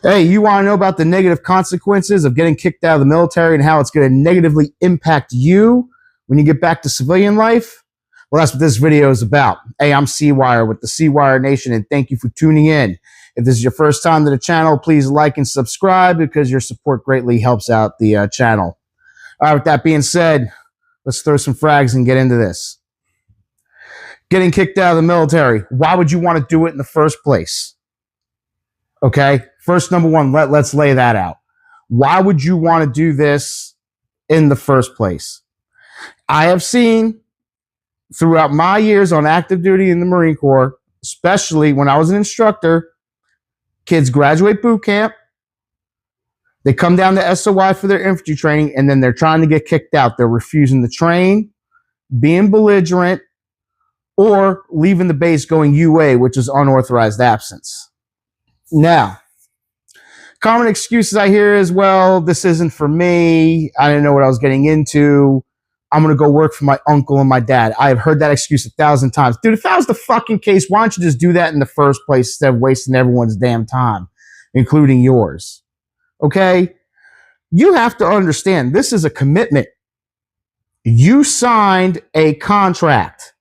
Hey, you want to know about the negative consequences of getting kicked out of the military and how it's going to negatively impact you when you get back to civilian life? Well, that's what this video is about. Hey, I'm C-Wire with the C-Wire Nation, and thank you for tuning in. If this is your first time to the channel, please like and subscribe because your support greatly helps out the channel. All right, with that being said, let's throw some frags and get into this. Getting kicked out of the military. Why would you want to do it in the first place? Okay, first, number one, let's lay that out. Why would you want to do this in the first place? I have seen throughout my years on active duty in the Marine Corps, especially when I was an instructor, kids graduate boot camp, they come down to SOI for their infantry training, and then they're trying to get kicked out. They're refusing to train, being belligerent, or leaving the base going UA, which is unauthorized absence. Now, common excuses I hear is, well, this isn't for me. I didn't know what I was getting into. I'm going to go work for my uncle and my dad. I have heard that excuse 1,000 times. Dude, if that was the fucking case, why don't you just do that in the first place instead of wasting everyone's damn time, including yours? Okay? You have to understand, this is a commitment. You signed a contract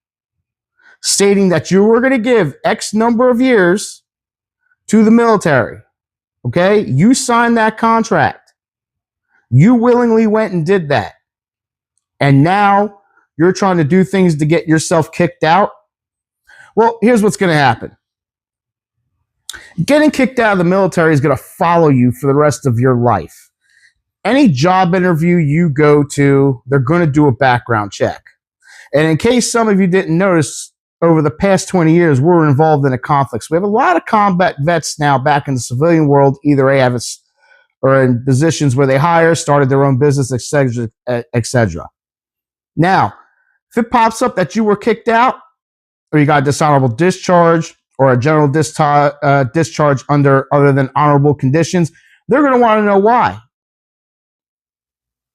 stating that you were going to give X number of years to the military. Okay? You signed that contract. You willingly went and did that. And now you're trying to do things to get yourself kicked out. Well, here's what's going to happen. Getting kicked out of the military is going to follow you for the rest of your life. Any job interview you go to, they're going to do a background check. And in case some of you didn't notice, over the past 20 years, we're involved in a conflict. So we have a lot of combat vets now back in the civilian world, either or in positions where they hire, started their own business, etc., etc. Now, if it pops up that you were kicked out, or you got a dishonorable discharge, or a general discharge under other than honorable conditions, they're going to want to know why.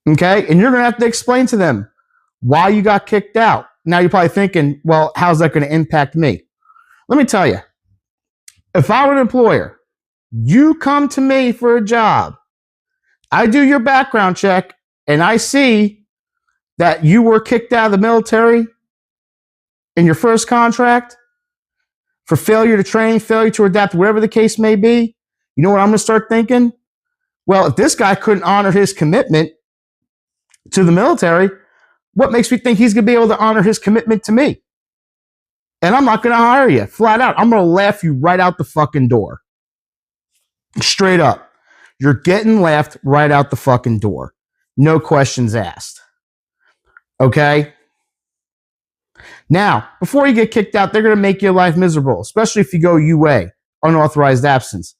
Okay? And you're going to have to explain to them why you got kicked out. Now you're probably thinking, well, how's that going to impact me? Let me tell you, if I were an employer, you come to me for a job, I do your background check, and I see that you were kicked out of the military in your first contract for failure to train, failure to adapt, whatever the case may be, you know what I'm going to start thinking? Well, if this guy couldn't honor his commitment to the military, what makes me think he's going to be able to honor his commitment to me? And I'm not going to hire you. Flat out. I'm going to laugh you right out the fucking door. Straight up. You're getting laughed right out the fucking door. No questions asked. Okay? Now, before you get kicked out, they're going to make your life miserable, especially if you go UA, unauthorized absence.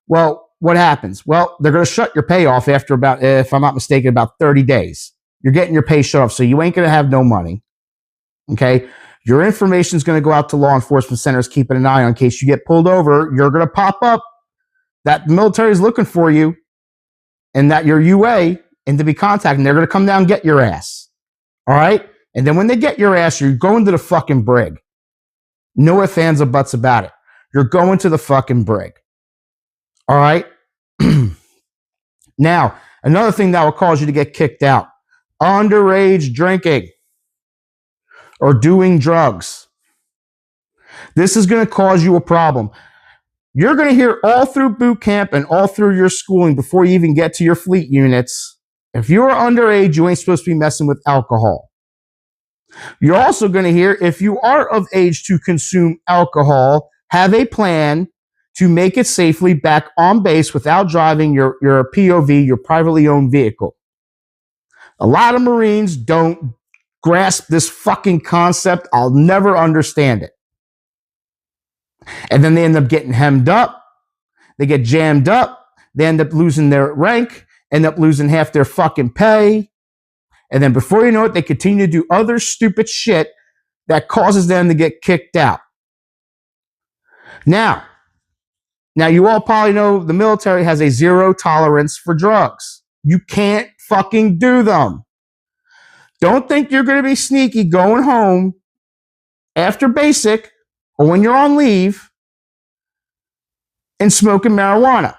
Well, what happens? Well, they're going to shut your pay off after about, if I'm not mistaken, about 30 days. You're getting your pay shut off, so you ain't going to have no money. Okay? Your information is going to go out to law enforcement centers, keeping an eye on in case you get pulled over. You're going to pop up that the military is looking for you and that you're UA and to be contacted. And they're going to come down and get your ass. All right? And then when they get your ass, you're going to the fucking brig. No ifs, ands, or buts about it. You're going to the fucking brig. All right? Now, another thing that will cause you to get kicked out. Underage drinking or doing drugs. This is going to cause you a problem. You're going to hear all through boot camp and all through your schooling before you even get to your fleet units, if you're underage, you ain't supposed to be messing with alcohol. You're also going to hear, if you are of age to consume alcohol, have a plan to make it safely back on base without driving your POV, your privately owned vehicle. A lot of Marines don't grasp this fucking concept. I'll never understand it. And then they end up getting hemmed up. They get jammed up. They end up losing their rank, end up losing half their fucking pay. And then before you know it, they continue to do other stupid shit that causes them to get kicked out. Now you all probably know the military has a zero tolerance for drugs. You can't fucking do them. Don't think you're going to be sneaky going home after basic or when you're on leave and smoking marijuana.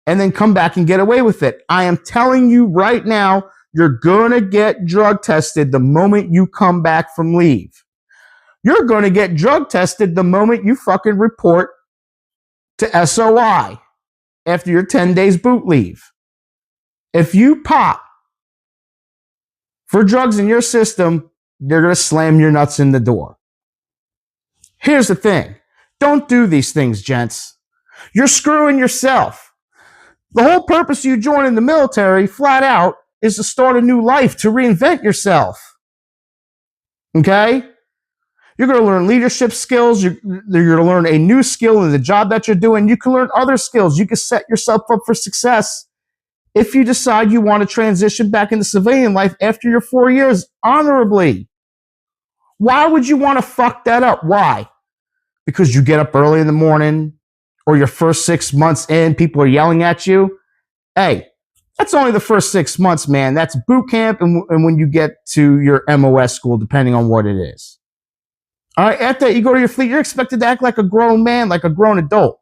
and then come back and get away with it. I am telling you right now, you're going to get drug tested the moment you come back from leave. You're going to get drug tested the moment you fucking report to SOI after your 10 days boot leave. If you pop for drugs in your system, they're going to slam your nuts in the door. Here's the thing. Don't do these things, gents. You're screwing yourself. The whole purpose of you joining the military, flat out, is to start a new life, to reinvent yourself. Okay? You're going to learn leadership skills. You're going to learn a new skill in the job that you're doing. You can learn other skills. You can set yourself up for success if you decide you want to transition back into civilian life after your 4 years honorably. Why would you want to fuck that up? Why? Because you get up early in the morning, or your first 6 months in, people are yelling at you. Hey, that's only the first 6 months, man. That's boot camp and when you get to your MOS school, depending on what it is. All right, after that, you go to your fleet, you're expected to act like a grown man, like a grown adult.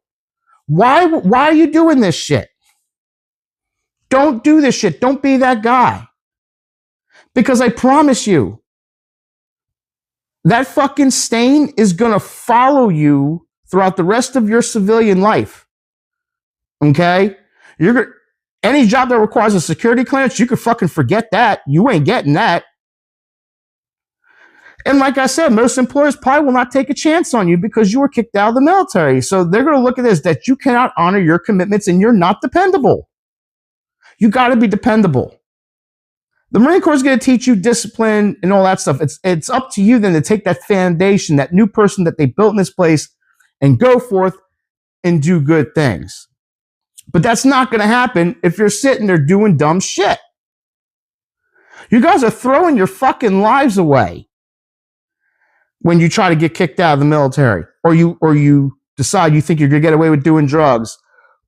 Why are you doing this shit? Don't do this shit. Don't be that guy. Because I promise you, that fucking stain is going to follow you throughout the rest of your civilian life. Okay? Any job that requires a security clearance, you could fucking forget that. You ain't getting that. And like I said, most employers probably will not take a chance on you because you were kicked out of the military. So they're going to look at this, that you cannot honor your commitments and you're not dependable. You got to be dependable. The Marine Corps is going to teach you discipline and all that stuff. It's up to you then to take that foundation, that new person that they built in this place, and go forth and do good things. But that's not going to happen if you're sitting there doing dumb shit. You guys are throwing your fucking lives away when you try to get kicked out of the military, or you decide you think you're going to get away with doing drugs,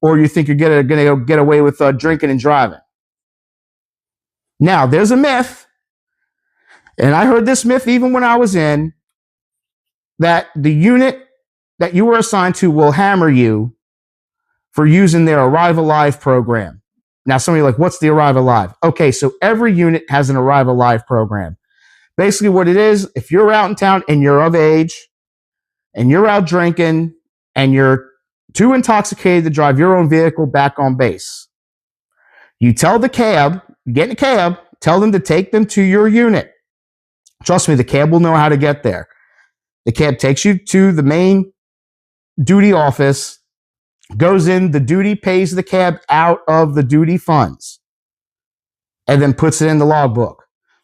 or you think you're going to get away with drinking and driving. Now, there's a myth, and I heard this myth even when I was in, that the unit that you were assigned to will hammer you for using their Arrive Alive program. Now, somebody like, what's the Arrive Alive? Okay, so every unit has an Arrive Alive program. Basically what it is, if you're out in town and you're of age and you're out drinking and you're too intoxicated to drive your own vehicle back on base, you tell the cab, get in a cab, tell them to take them to your unit. Trust me, the cab will know how to get there. The cab takes you to the main duty office, goes in, the duty pays the cab out of the duty funds, and then puts it in the logbook.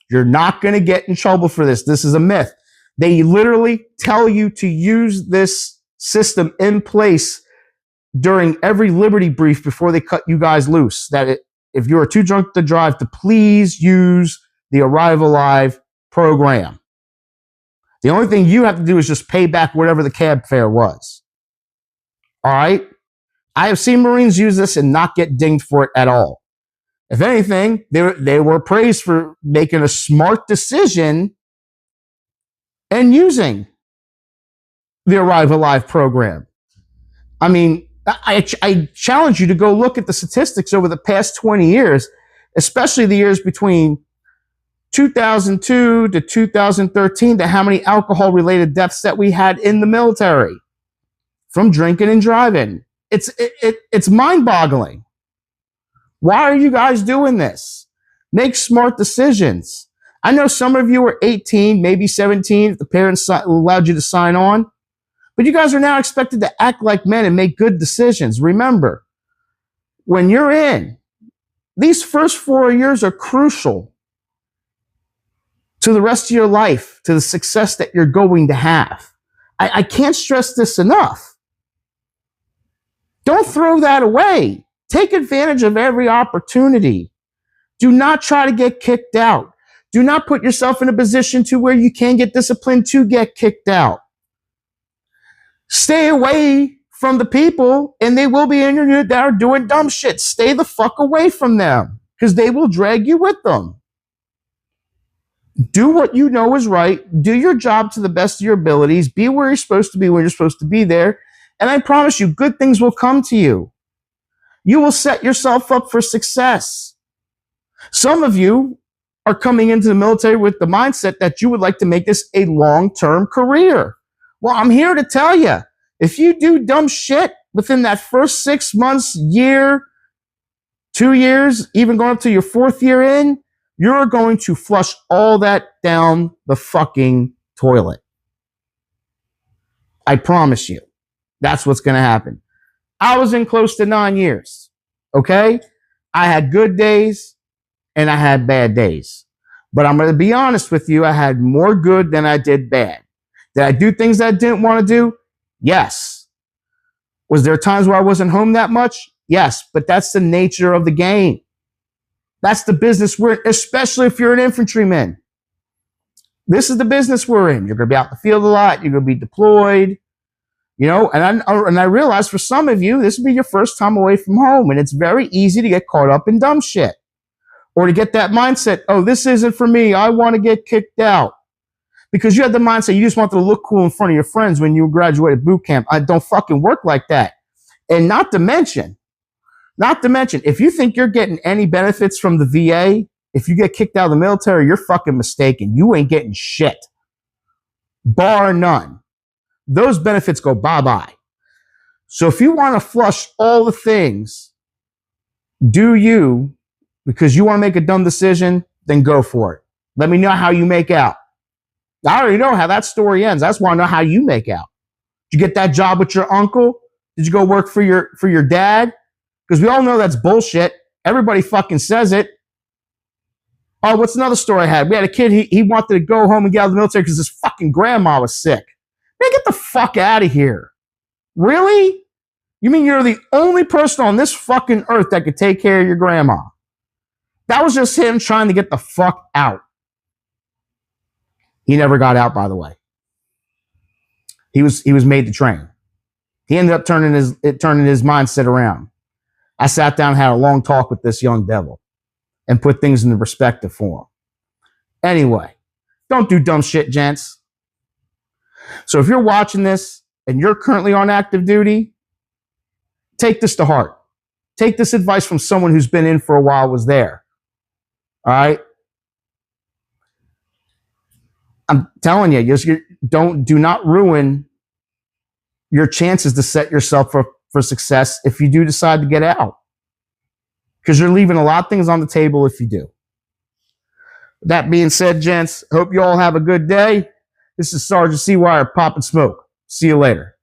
You're not going to get in trouble for this. This is a myth. They literally tell you to use this system in place during every Liberty brief before they cut you guys loose. That if you are too drunk to drive, to please use the Arrive Alive program. The only thing you have to do is just pay back whatever the cab fare was. All right? I have seen Marines use this and not get dinged for it at all. If anything, they were praised for making a smart decision and using the Arrive Alive program. I mean, I challenge you to go look at the statistics over the past 20 years, especially the years between 2002 to 2013, to how many alcohol-related deaths that we had in the military from drinking and driving. It's mind-boggling. Why are you guys doing this? Make smart decisions. I know some of you are 18, maybe 17, if the parents allowed you to sign on, but you guys are now expected to act like men and make good decisions. Remember, when you're in, these first 4 years are crucial to the rest of your life, to the success that you're going to have. I can't stress this enough. Don't throw that away. Take advantage of every opportunity. Do not try to get kicked out. Do not put yourself in a position to where you can't get disciplined to get kicked out. Stay away from the people, and they will be in your unit that are doing dumb shit. Stay the fuck away from them, because they will drag you with them. Do what you know is right. Do your job to the best of your abilities. Be where you're supposed to be when you're supposed to be there. And I promise you, good things will come to you. you will set yourself up for success. Some of you are coming into the military with the mindset that you would like to make this a long-term career. Well, I'm here to tell you, if you do dumb shit within that first 6 months, year, 2 years, even going up to your 4th year in, you're going to flush all that down the fucking toilet. I promise you. That's what's going to happen. I was in close to 9 years. Okay? I had good days and I had bad days. But I'm going to be honest with you. I had more good than I did bad. Did I do things that I didn't want to do? Yes. Was there times where I wasn't home that much? Yes. But that's the nature of the game. That's the business we're in, especially if you're an infantryman. This is the business we're in. You're going to be out in the field a lot. You're going to be deployed. You know, and I realize for some of you, this will be your first time away from home, and it's very easy to get caught up in dumb shit or to get that mindset, oh, this isn't for me. I want to get kicked out. Because you had the mindset you just wanted to look cool in front of your friends when you graduated boot camp. I don't fucking work like that. And not to mention, if you think you're getting any benefits from the VA, if you get kicked out of the military, you're fucking mistaken. You ain't getting shit. Bar none. Those benefits go bye-bye. So if you want to flush all the things, do you, because you want to make a dumb decision, then go for it. Let me know how you make out. I already know how that story ends. I just want to know how you make out. Did you get that job with your uncle? Did you go work for your dad? Because we all know that's bullshit. Everybody fucking says it. Oh, what's another story I had? We had a kid, he wanted to go home and get out of the military because his fucking grandma was sick. Man, get the fuck out of here. Really? You mean you're the only person on this fucking earth that could take care of your grandma? That was just him trying to get the fuck out. He never got out, by the way. He was made to train. He ended up turning his mindset around. I sat down and had a long talk with this young devil and put things into perspective for him. Anyway, don't do dumb shit, gents. So if you're watching this and you're currently on active duty, take this to heart. Take this advice from someone who's been in for a while, was there. All right? I'm telling you, do not ruin your chances to set yourself for success if you do decide to get out. Because you're leaving a lot of things on the table if you do. That being said, gents, hope you all have a good day. This is Sergeant C. Wire, popping smoke. See you later.